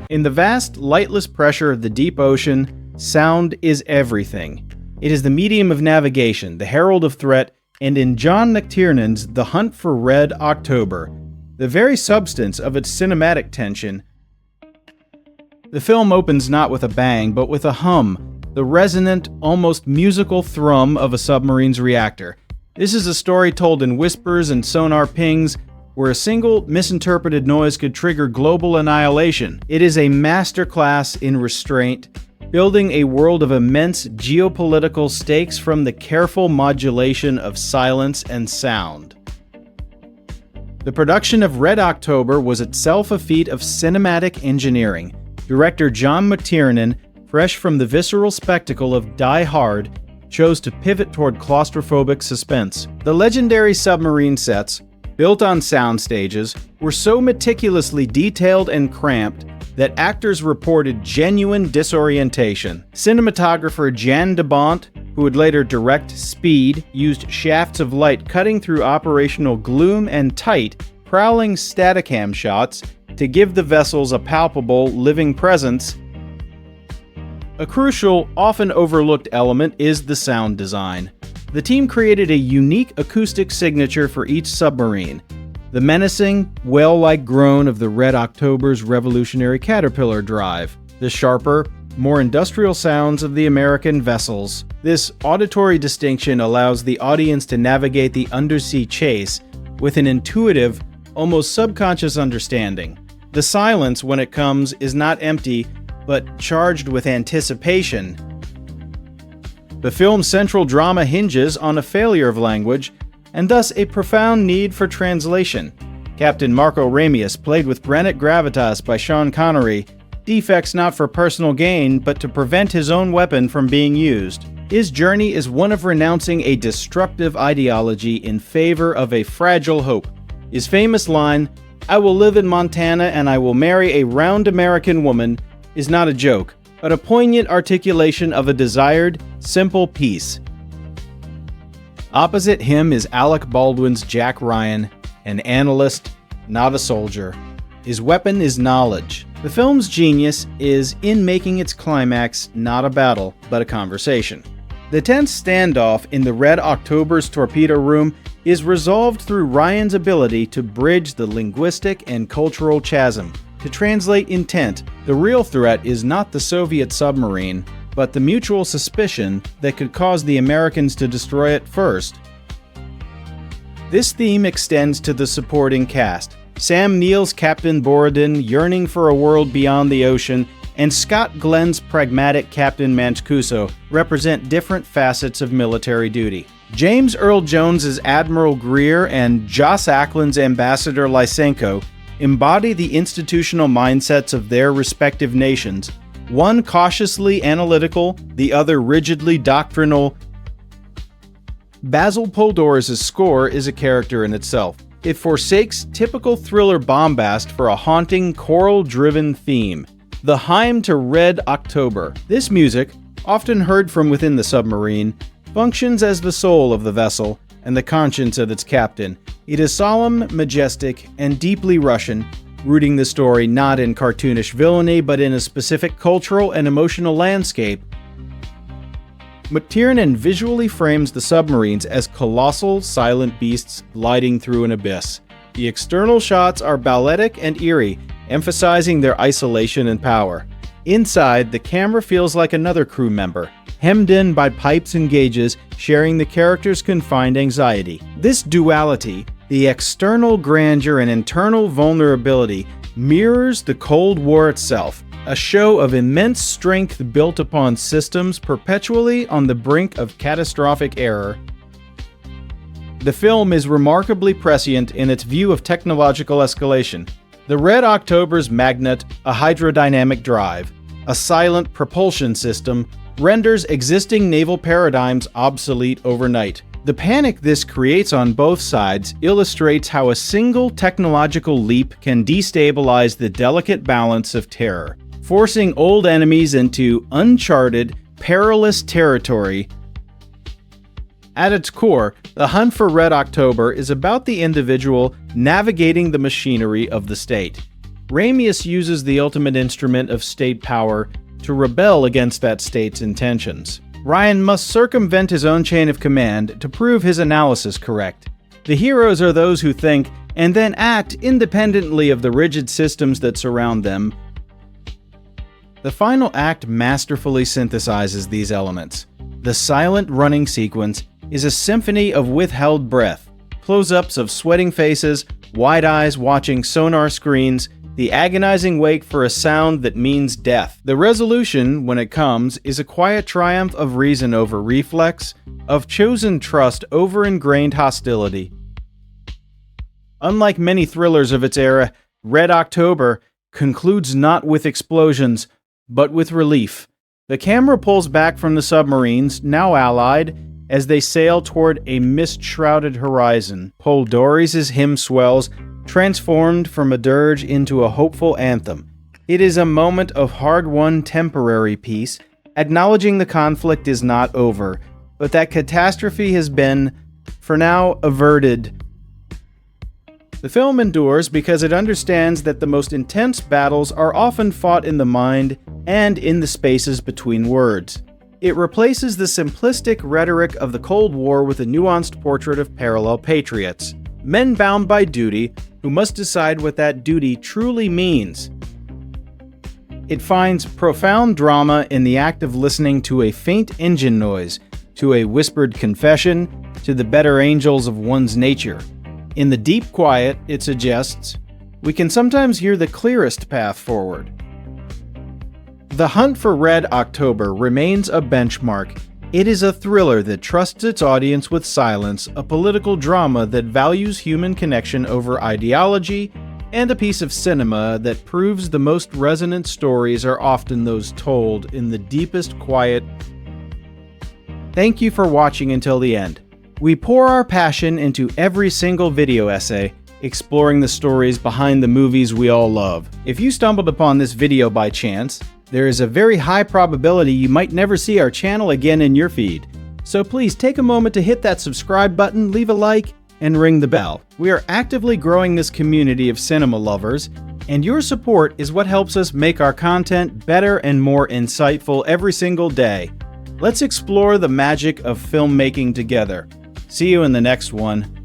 In the vast, lightless pressure of the deep ocean, sound is everything. It is the medium of navigation, the herald of threat, and in John McTiernan's The Hunt for Red October, the very substance of its cinematic tension. The film opens not with a bang, but with a hum, the resonant, almost musical thrum of a submarine's reactor. This is a story told in whispers and sonar pings, where a single misinterpreted noise could trigger global annihilation. It is a masterclass in restraint, building a world of immense geopolitical stakes from the careful modulation of silence and sound. The production of Red October was itself a feat of cinematic engineering. Director John McTiernan, fresh from the visceral spectacle of Die Hard, chose to pivot toward claustrophobic suspense. The legendary submarine sets, built on sound stages, were so meticulously detailed and cramped that actors reported genuine disorientation. Cinematographer Jan de Bont, who would later direct Speed, used shafts of light cutting through operational gloom and tight, prowling Steadicam shots to give the vessels a palpable, living presence. A crucial, often overlooked element is the sound design. The team created a unique acoustic signature for each submarine, the menacing, whale-like groan of the Red October's revolutionary Caterpillar drive, the sharper, more industrial sounds of the American vessels. This auditory distinction allows the audience to navigate the undersea chase with an intuitive, almost subconscious understanding. The silence, when it comes, is not empty, but charged with anticipation. The film's central drama hinges on a failure of language, and thus a profound need for translation. Captain Marco Ramius, played with granite gravitas by Sean Connery, defects not for personal gain, but to prevent his own weapon from being used. His journey is one of renouncing a destructive ideology in favor of a fragile hope. His famous line, "I will live in Montana and I will marry a round American woman," is not a joke, but a poignant articulation of a desired, simple peace. Opposite him is Alec Baldwin's Jack Ryan, an analyst, not a soldier. His weapon is knowledge. The film's genius is in making its climax not a battle, but a conversation. The tense standoff in the Red October's torpedo room is resolved through Ryan's ability to bridge the linguistic and cultural chasm. To translate intent, the real threat is not the Soviet submarine, but the mutual suspicion that could cause the Americans to destroy it first. This theme extends to the supporting cast. Sam Neill's Captain Borodin, yearning for a world beyond the ocean, and Scott Glenn's pragmatic Captain Mancuso represent different facets of military duty. James Earl Jones's Admiral Greer and Joss Ackland's Ambassador Lysenko embody the institutional mindsets of their respective nations, one cautiously analytical, the other rigidly doctrinal. Basil Poledouris' score is a character in itself. It forsakes typical thriller bombast for a haunting, choral-driven theme. The hymn to Red October. This music, often heard from within the submarine, functions as the soul of the vessel and the conscience of its captain. It is solemn, majestic, and deeply Russian, rooting the story not in cartoonish villainy, but in a specific cultural and emotional landscape. McTiernan visually frames the submarines as colossal, silent beasts gliding through an abyss. The external shots are balletic and eerie, emphasizing their isolation and power. Inside, the camera feels like another crew member, hemmed in by pipes and gauges, sharing the character's confined anxiety. This duality, the external grandeur and internal vulnerability, mirrors the Cold War itself, a show of immense strength built upon systems perpetually on the brink of catastrophic error. The film is remarkably prescient in its view of technological escalation. The Red October's magnet, a hydrodynamic drive, a silent propulsion system, renders existing naval paradigms obsolete overnight. The panic this creates on both sides illustrates how a single technological leap can destabilize the delicate balance of terror, forcing old enemies into uncharted, perilous territory. At its core, The Hunt for Red October is about the individual navigating the machinery of the state. Ramius uses the ultimate instrument of state power to rebel against that state's intentions. Ryan must circumvent his own chain of command to prove his analysis correct. The heroes are those who think and then act independently of the rigid systems that surround them. The final act masterfully synthesizes these elements. The silent running sequence is a symphony of withheld breath, close-ups of sweating faces, wide eyes watching sonar screens, the agonizing wait for a sound that means death. The resolution, when it comes, is a quiet triumph of reason over reflex, of chosen trust over ingrained hostility. Unlike many thrillers of its era, Red October concludes not with explosions, but with relief. The camera pulls back from the submarines, now allied, as they sail toward a mist-shrouded horizon. Poldoris' hymn swells, transformed from a dirge into a hopeful anthem. It is a moment of hard-won temporary peace, acknowledging the conflict is not over, but that catastrophe has been, for now, averted. The film endures because it understands that the most intense battles are often fought in the mind and in the spaces between words. It replaces the simplistic rhetoric of the Cold War with a nuanced portrait of parallel patriots, men bound by duty who must decide what that duty truly means. It finds profound drama in the act of listening to a faint engine noise, to a whispered confession, to the better angels of one's nature. In the deep quiet, it suggests, we can sometimes hear the clearest path forward. The Hunt for Red October remains a benchmark. It is a thriller that trusts its audience with silence, a political drama that values human connection over ideology, and a piece of cinema that proves the most resonant stories are often those told in the deepest quiet. Thank you for watching until the end. We pour our passion into every single video essay, exploring the stories behind the movies we all love. If you stumbled upon this video by chance, there is a very high probability you might never see our channel again in your feed. So please take a moment to hit that subscribe button, leave a like, and ring the bell. We are actively growing this community of cinema lovers, and your support is what helps us make our content better and more insightful every single day. Let's explore the magic of filmmaking together. See you in the next one.